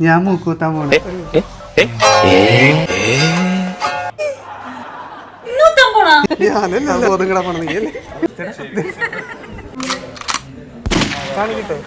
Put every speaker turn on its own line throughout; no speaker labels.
ഞാൻ മൂക്കൂത്താൻ പോണേ. ഞാനല്ല ബോധം കിടാൻ പോണ നീ അല്ലേ? കാണിക്കട്ടെ?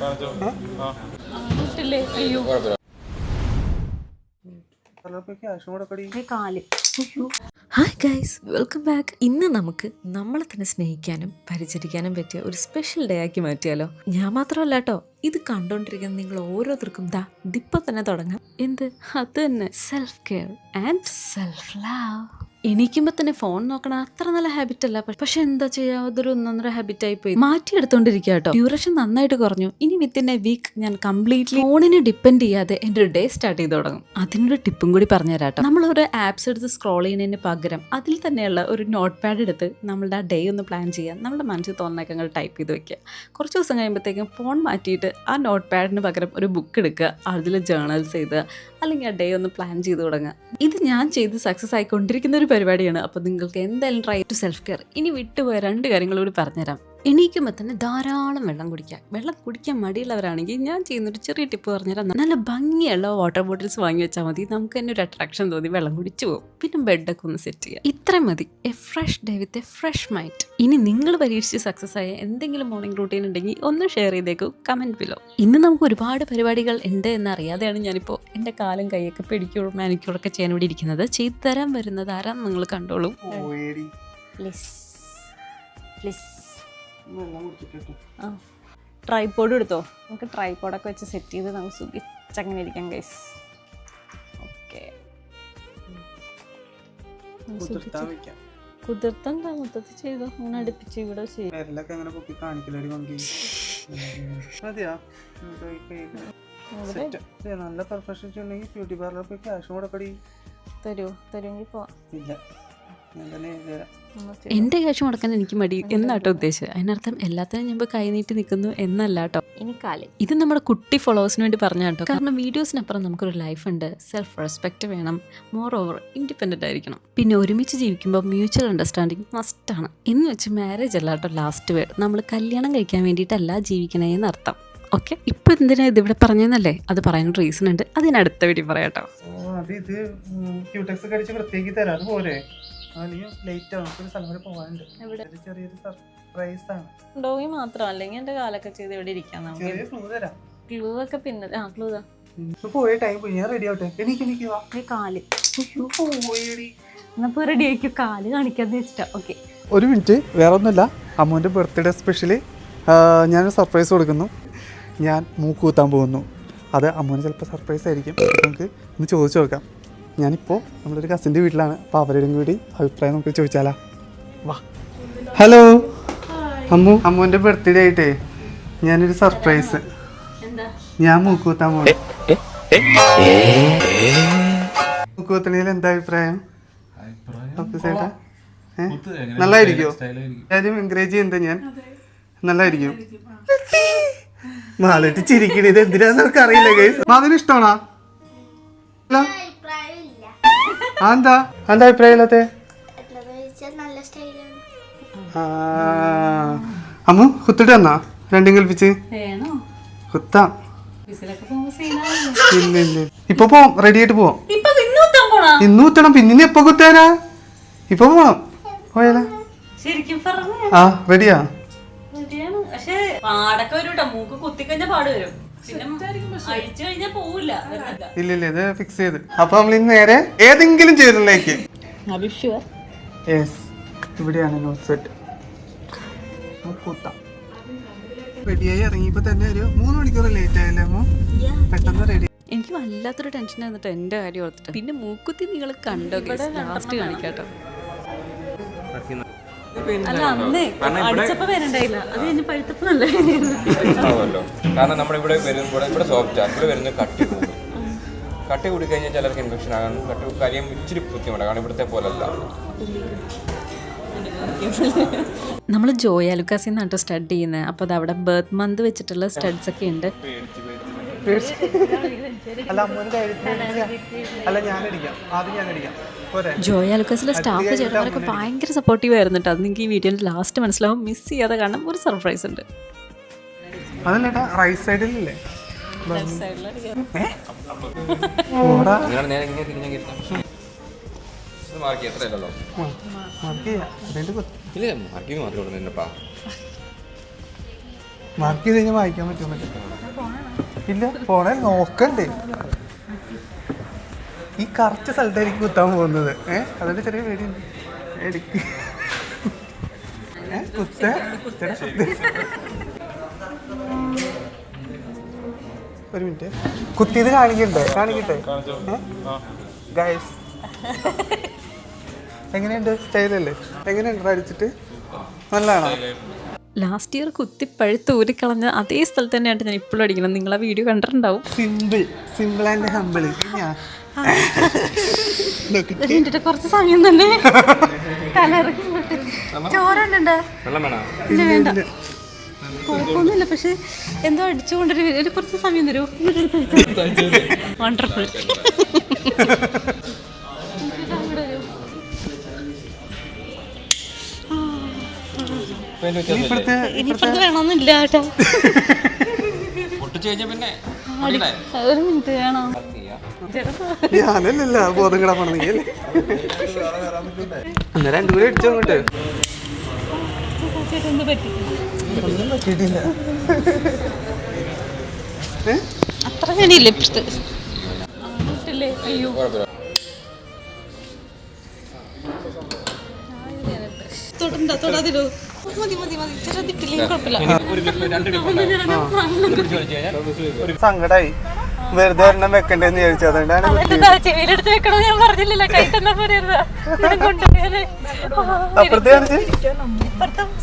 Hi guys, welcome back. ഇന്ന് നമുക്ക് നമ്മളെ തന്നെ സ്നേഹിക്കാനും പരിചരിക്കാനും പറ്റിയ ഒരു സ്പെഷ്യൽ ഡേ ആക്കി മാറ്റിയാലോ. ഞാൻ മാത്രമല്ല കേട്ടോ, ഇത് കണ്ടോണ്ടിരിക്കുന്ന നിങ്ങൾ ഓരോരുത്തർക്കും ഇതിപ്പോ തന്നെ തുടങ്ങാം. എന്ത്? അത് തന്നെ, self care and self love. എണീക്കുമ്പോ തന്നെ ഫോൺ നോക്കണം അത്ര നല്ല ഹാബിറ്റ് അല്ല, പക്ഷെ എന്താ ചെയ്യാ, അതൊരു ഒന്നൊന്നര ഹാബിറ്റ് ആയി പോയി. മാറ്റിയെടുത്തോണ്ടിരിക്കുക കേട്ടോ. ഡ്യൂറേഷൻ നന്നായിട്ട് കുറഞ്ഞു. ഇനി വിത്തിൻ എ വീക്ക് ഞാൻ കംപ്ലീറ്റ്ലി ഫോണിനെ ഡിപ്പെൻഡ് ചെയ്യാതെ എന്റെ ഒരു ഡേ സ്റ്റാർട്ട് ചെയ്ത് തുടങ്ങും. അതിനൊരു ടിപ്പും കൂടി പറഞ്ഞുതരാം കേട്ടോ. നമ്മളൊരു ആപ്സ് എടുത്ത് സ്ക്രോൾ ചെയ്യുന്നതിന് പകരം അതിൽ തന്നെയുള്ള ഒരു നോട്ട് പാഡ് എടുത്ത് നമ്മളുടെ ആ ഡേ ഒന്ന് പ്ലാൻ ചെയ്യാം. നമ്മുടെ മനസ്സിൽ തോന്നുന്നൊക്കെ അങ്ങ് ടൈപ്പ് ചെയ്ത് വെക്കുക. കുറച്ച് ദിവസം കഴിയുമ്പോഴത്തേക്കും ഫോൺ മാറ്റിയിട്ട് ആ നോട്ട് പാഡിന് പകരം ഒരു ബുക്ക് എടുക്കുക, അതിൽ ജേർണൽസ് എഴുതുക, അല്ലെങ്കിൽ ആ ഡേ ഒന്ന് പ്ലാൻ ചെയ്ത് തുടങ്ങുക. ഇത് ഞാൻ ചെയ്ത് സക്സസ് ആയിക്കൊണ്ടിരിക്കുന്ന ഒരു പരിപാടിയാണ്. അപ്പോൾ നിങ്ങൾക്ക് എന്തായാലും ട്രൈ ടു സെൽഫ് കെയർ. ഇനി വിട്ടുപോയ 2 കാര്യങ്ങൾ കൂടി പറഞ്ഞുതരാം. എണീക്കുമ്പോൾ തന്നെ ധാരാളം വെള്ളം കുടിക്കുക. വെള്ളം കുടിക്കാൻ മടിയുള്ളവരാണെങ്കിൽ ഞാൻ ചെയ്യുന്നൊരു ചെറിയ ടിപ്പ് പറഞ്ഞുതരാം. നല്ല ഭംഗിയുള്ള വാട്ടർ ബോട്ടിൽസ് വാങ്ങി വെച്ചാൽ മതി. നമുക്ക് തന്നെ ഒരു അട്രാക്ഷൻ തോന്നി വെള്ളം കുടിച്ചു പോകും. പിന്നെ ബെഡൊക്കെ ഒന്ന് സെറ്റ് ചെയ്യുക. ഇത്ര മതി. A fresh day with a fresh mind. ഇനി നിങ്ങൾ പരീക്ഷിച്ച് സക്സസ് ആയ എന്തെങ്കിലും മോർണിംഗ് റൂട്ടീൻ ഉണ്ടെങ്കിൽ ഒന്ന് ഷെയർ ചെയ്തേക്കൂ കമന്റ് ബിലോ. ഇന്ന് നമുക്ക് ഒരുപാട് പരിപാടികൾ ഉണ്ട് എന്നറിയാതെയാണ് ഞാനിപ്പോൾ എൻ്റെ കാലും കൈയൊക്കെ പെഡിക്യൂർ മാനിക്യൂറൊക്കെ ചെയ്യാൻ വേണ്ടി ഇരിക്കുന്നത്. ചെയ്തു തരാൻ വരുന്നത് ആരാന്ന് നിങ്ങൾ കണ്ടോളൂ. Please please. ട്രൈപോഡ് എടുത്തോ. നമുക്ക് ട്രൈപോഡൊക്കെ വെച്ച് സെറ്റ് ചെയ്ത് നമുക്ക് സുഖിച്ചങ്ങനെ ഇരിക്കാം ഗൈസ്. ഓക്കെ, കുതിർത്തണ്ട, മൊത്തത്തിൽ ചെയ്തോ. അങ്ങനെ അടുപ്പിച്ച് ഇവിടെ ചെയ്യും.
നല്ല പെർഫെക്ഷൻ ഉണ്ടെങ്കിൽ ബ്യൂട്ടി പാർലറിൽ പോയി ക്യാഷ് കൊടുക്കടി.
തരുമെങ്കിൽ പോവാം. എന്റെ ക്യാഷ് മുടക്കാൻ എനിക്ക് മടി എന്നാട്ടോ ഉദ്ദേശിച്ചത്. അതിനർത്ഥം എല്ലാത്തിനും ഞാൻ കൈ നീട്ടി നിൽക്കുന്നു എന്നല്ല കേട്ടോ. ഇത് നമ്മുടെ കുട്ടി ഫോളോവേഴ്സിന് വേണ്ടി പറഞ്ഞ കേട്ടോ. കാരണം വീഡിയോസിനപ്പുറം നമുക്കൊരു ലൈഫ് ഉണ്ട്. സെൽഫ് റെസ്പെക്ട് വേണം. മോർ ഓവർ ഇൻഡിപെൻഡന്റ് ആയിരിക്കണം. പിന്നെ ഒരുമിച്ച് ജീവിക്കുമ്പോൾ മ്യൂച്വൽ അണ്ടർസ്റ്റാൻഡിങ് മസ്റ്റാണ്. എന്ന് വെച്ച് മാരേജ് അല്ല കേട്ടോ ലാസ്റ്റ് വേർഡ്. നമ്മൾ കല്യാണം കഴിക്കാൻ വേണ്ടിയിട്ടല്ല ജീവിക്കണേന്ന് അർത്ഥം. ഓക്കെ, ഇപ്പൊ എന്തിനാ ഇതിവിടെ പറഞ്ഞെന്നല്ലേ, അത് പറയാനൊരു റീസൺ ഉണ്ട്. അതിനടുത്ത വീഡിയോ പറയാം കേട്ടോ. ഡോഗി മാത്രം അല്ലെങ്കിൽ എന്റെ കാലൊക്കെ ചെയ്ത് ഇവിടെ ഇരിക്കാം. ക്ലൂ ഒക്കെ പിന്നെ റെഡി ആയിരിക്കും. കാല് കാണിക്കാന്ന് വെച്ചിട്ടാ. ഓക്കെ,
ഒരു മിനിറ്റ്. വേറെ ഒന്നുമില്ല, അമ്മുവിൻ്റെ ബർത്ത്ഡേ സ്പെഷ്യലി ഞാനൊരു സർപ്രൈസ് കൊടുക്കുന്നു. ഞാൻ മൂക്കുകുത്താൻ പോകുന്നു. അത് അമ്മുവിന് ചിലപ്പോൾ സർപ്രൈസ് ആയിരിക്കും. നമുക്ക് ഒന്ന് ചോദിച്ചു നോക്കാം. ഞാനിപ്പോൾ നമ്മളൊരു കസിൻ്റെ വീട്ടിലാണ്. അപ്പോൾ അവരുടെയും കൂടി അഭിപ്രായം നമുക്ക് ചോദിച്ചാലാ. വാ. ഹലോ അമ്മുവിൻ്റെ ബർത്ത്ഡേ ആയിട്ടേ ഞാനൊരു സർപ്രൈസ്. ഞാൻ മൂക്കുകുത്താൻ പോകുന്നു. മൂക്കുകുത്തണേൽ എന്താ അഭിപ്രായം? ചേട്ടാ നല്ലതായിരിക്കോ? ആരും എൻകറേജ് ചെയ്യുന്നത് ഞാൻ നല്ലതായിരിക്കും. മാലിട്ട് ചിരിക്കണ ഇത് എന്തിനാന്ന് നമുക്ക് അറിയില്ല ഗൈസ്. അതിന് ഇഷ്ടമാണോ? എന്താ എന്താ അഭിപ്രായം ഇല്ലാത്ത? അമ്മു കുത്തിട്ട് തന്നാ? രണ്ടും കൽപ്പിച്ച് കുത്താം. ഇല്ല ഇല്ല, ഇപ്പൊ പോവാം. റെഡി ആയിട്ട് പോവാം. ഇന്ന് കുത്തണം. പിന്നെ എപ്പൊ കുത്താനാ? ഇപ്പൊ പോണം. പോയാലോ? ആ റെഡിയാ. ഇല്ല ഇല്ല, ഇത് ഫിക്സ് ചെയ്ത്. അപ്പൊ നമ്മൾ ഇന്ന് നേരെ ഏതെങ്കിലും ചേരിലേക്ക്. ഇവിടെയാണ് നോട്ട് സെറ്റ്. റെഡിയായി ഇറങ്ങിയപ്പോ തന്നെ ഒരു 3 മണിക്കൂർ ലേറ്റ് ആയല്ലേ അമ്മ? പെട്ടെന്ന് റെഡി.
എനിക്ക് വല്ലാത്തൊരു ടെൻഷൻ ആയിരുന്നിട്ട് എന്റെ കാര്യം ഓർത്തിട്ട്. പിന്നെ മൂക്കുത്തി നിങ്ങൾ കണ്ടോ? ലാസ്റ്റ് കാണിക്കാട്ടോ. അല്ല, അന്നേ അടിച്ചപ്പോ വരണ്ടായില്ല. അത് കഴിഞ്ഞ് പഴുത്തപ്പോ നല്ല
കാരണം നമ്മളിവിടെ ഇവിടെ സോഫ്റ്റ് ആണ്. ഇവിടെ വരുന്നത് കട്ടി കൂടി കഴിഞ്ഞാൽ ചിലർക്ക് ഇൻഫെക്ഷൻ ആകാൻ കാര്യം ഇച്ചിരി ബുദ്ധിമുട്ടാണ്. കാരണം ഇവിടുത്തെ പോലല്ല.
നമ്മൾ ജോയ് ആലുക്കാസിൽ നിന്നാണ് സ്റ്റഡ് ചെയ്യുന്നത്. അപ്പോൾ അത് അവിടെ ബർത്ത് മന്ത് വെച്ചിട്ടുള്ള സ്റ്റഡ്സ് ഒക്കെ ഉണ്ട്. ജോയ് ആലുക്കാസിലെ സ്റ്റാഫ് ചേട്ടന്മാരൊക്കെ ഭയങ്കര സപ്പോർട്ടീവ് ആയിരുന്നു കേട്ടോ. അത് നിങ്ങൾക്ക് ഈ വീഡിയോയുടെ ലാസ്റ്റ് മനസ്സിലാവും. മിസ് ചെയ്യാതെ കാണാൻ ഒരു സർപ്രൈസ് ഉണ്ട്.
റൈറ്റ് സൈഡിലല്ലേ? ഓടാ
അങ്ങനെയാണ് നേരെ ഇങ്ങനെ തിരിഞ്ഞെങ്കിൽ മാർക്ക് എത്രയല്ലോ
മാർക്ക് ചെയ്യാം അതിൻ്റെ
ഇല്ല മാർക്കിങ് മാത്രമേ ഉള്ളൂ നിന്നപ്പാ
മാർക്ക് ചെയ്ത് കഴിഞ്ഞാൽ വായിക്കാൻ പറ്റും ഇല്ല പോണേ നോക്കണ്ടേ ഈ കറക്റ്റ് സ്ഥലത്തായിരിക്കും കുത്താൻ പോകുന്നത് അതിൻ്റെ ചെറിയ പേടിയുണ്ട് എടുക്ക് കുത്ത ഒരു മിനിറ്റ് കുത്തിയത് കാണിക്കട്ടെ ഗൈസ് എങ്ങനെയുണ്ട് സ്റ്റൈലല്ലേ എങ്ങനെയുണ്ട് അടിച്ചിട്ട് നല്ലതാണോ
ലാസ്റ്റ് ഇയർ കുത്തി പഴുത്ത് ഊരിക്കളഞ്ഞ അതേ സ്ഥലത്ത് തന്നെയായിട്ട് ഞാൻ ഇപ്പോഴും അടിക്കണം. നിങ്ങളാ വീഡിയോ കണ്ടിട്ടുണ്ടാവും.
സിമ്പിൾ ആൻഡ് ഹമ്പിൾ
കുറച്ച് സമയം തന്നെ ചോറുണ്ട് വേണ്ട കുഴപ്പമൊന്നുമില്ല. പക്ഷെ എന്തോ അടിച്ചുകൊണ്ടൊരു കുറച്ച് സമയം തരൂ. വണ്ടർഫുൾ. ഇനിയിപ്പുറത്ത് വേണമെന്നില്ല കേട്ടോ. ഒരു മിനിറ്റ് വേണോ?
ഞാനല്ല ബോധം കിടപ്പണമെങ്കിൽ അന്നേരം രണ്ടു കൂടെ അടിച്ചോ അങ്ങോട്ട്. ഒന്നും പറ്റിയിട്ടില്ല.
അത്ര ശരിയില്ല ഇപ്പത്തെ. അയ്യോ തൊടാതിരോ. മതി മതി മതി ചെറുതിട്ടില്ലേ കുഴപ്പമില്ല.
സങ്കടായി വെറുതെ ഒരെണ്ണം വെക്കണ്ടെന്ന് ചോദിച്ചു. അതുകൊണ്ടാണ്
ചെവിയിലെടുത്ത് വെക്കണോ ഞാൻ പറഞ്ഞില്ലല്ലോ. കൈ തന്നെ പറയരുത്.
അപ്പുറത്തെ കാണിച്ച്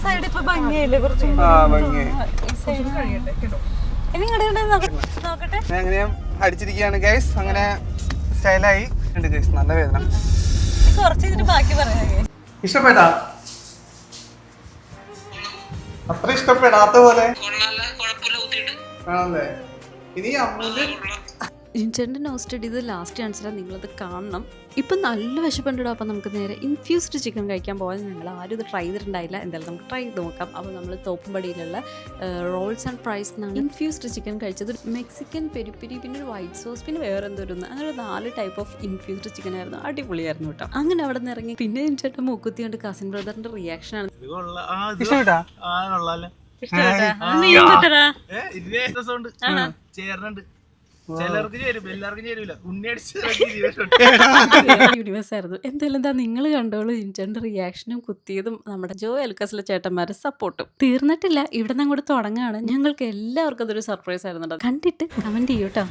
സൈഡ് ഇപ്പൊ ഭംഗിയായില്ലേ കുറച്ച്. നോക്കട്ടെ
അങ്ങനെ അടിച്ചിരിക്കുകയാണ് ഗൈസ്. അങ്ങനെ സ്റ്റൈലായി ഉണ്ട് ഗൈസ്. നല്ല വേദന.
കുറച്ച് ഇതിന് ബാക്കി പറയാം.
ഇഷ്ടപ്പെട്ടാ? അത്ര ഇഷ്ടപ്പെടാത്ത പോലെ ആണല്ലേ. ഇനി അമ്മൂന്റെ
ജിൻചേട്ടൻ്റെ നോസ്റ്റഡ് ഇത് ലാസ്റ്റ് കാണിച്ചാൽ നിങ്ങളത് കാണണം. ഇപ്പം നല്ല വിശപ്പുണ്ടോ. അപ്പം നമുക്ക് നേരെ ഇൻഫ്യൂസ്ഡ് ചിക്കൻ കഴിക്കാൻ പോകാൻ ഞങ്ങൾ ആരും ഇത് ട്രൈ ചെയ്തിട്ടുണ്ടായില്ല. എന്തായാലും നമുക്ക് ട്രൈ ചെയ്ത് നോക്കാം. അപ്പോൾ നമ്മൾ തോപ്പുംപടിയിലുള്ള റോൾസ് ആൻഡ് ഫ്രൈസ് എന്നാണ് ഇൻഫ്യൂസ്ഡ് ചിക്കൻ കഴിച്ചത്. മെക്സിക്കൻ പെരിപ്പിരി, പിന്നെ ഒരു വൈറ്റ് സോസ്, പിന്നെ വേറെ എന്തോരുന്ന്, അങ്ങനെ ഒരു 4 ടൈപ്പ് ഓഫ് ഇൻഫ്യൂസ്ഡ് ചിക്കൻ ആയിരുന്നു. അടിപൊളിയായിരുന്നു കേട്ടോ. അങ്ങനെ അവിടെ നിന്ന് ഇറങ്ങി പിന്നെ ജിൻചേട്ടൻ മൂക്കുത്തി കണ്ട് കസിൻ ബ്രദറിന്റെ റിയാക്ഷൻ ആണ്.
ഇഷ്ടപ്പെട്ടാ?
യൂണിവേഴ്സ് ആയിരുന്നു. എന്തായാലും എന്താ നിങ്ങൾ കണ്ടോളൂ. ജിൻചേട്ടൻ്റെ റിയാക്ഷനും കുത്തിയതും നമ്മുടെ ജോ എൽക്കസിലെ ചേട്ടന്മാരെ സപ്പോർട്ടും തീർന്നിട്ടില്ല. ഇവിടെ നിന്ന് അങ്ങോട്ട് തുടങ്ങാണ്. ഞങ്ങൾക്ക് എല്ലാവർക്കും അതൊരു സർപ്രൈസ് ആയിരുന്നു. കണ്ടിട്ട് കമന്റ് ചെയ്യൂ കേട്ടോ.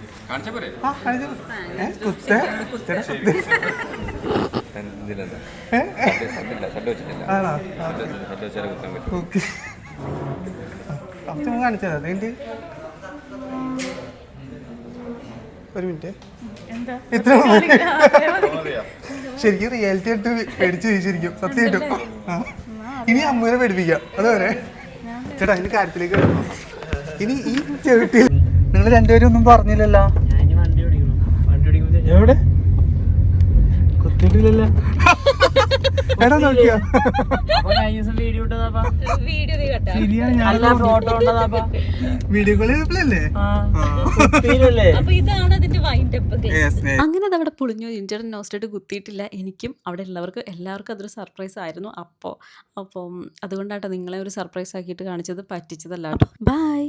കാണിച്ചത് ഒരു മിനിറ്റ്. ഇത്ര ശരിക്കും റിയാലിറ്റി ആയിട്ട് പേടിച്ചു ശരിക്കും സത്യമായിട്ടും. ഇനി അമ്മൂനെ പേടിപ്പിക്കാം. അതുപോലെ ചേട്ടാ അതിന്റെ കാര്യത്തിലേക്ക് വരുന്നു. ഇനി ഈ ചെവിട്ടിൽ നിങ്ങൾ രണ്ടുപേരും ഒന്നും പറഞ്ഞില്ലല്ലോ. എവിടെ കുത്തിയിട്ടില്ലല്ലോ. എടാ നോക്കിയോ വീഡിയോ കോൾ ചെയ്തപ്പോഴല്ലേ.
അങ്ങനെ അത് അവിടെ പൊളിഞ്ഞു. ജിൻചേട്ടൻ നോസ്റ്റഡ് കുത്തിയിട്ടില്ല. എനിക്കും അവിടെ ഉള്ളവർക്ക് എല്ലാവർക്കും അതൊരു സർപ്രൈസ് ആയിരുന്നു. അപ്പം അതുകൊണ്ടാട്ടോ നിങ്ങളെ ഒരു സർപ്രൈസ് ആക്കിയിട്ട് കാണിച്ചത്, പറ്റിച്ചതല്ല കേട്ടോ. ബൈ.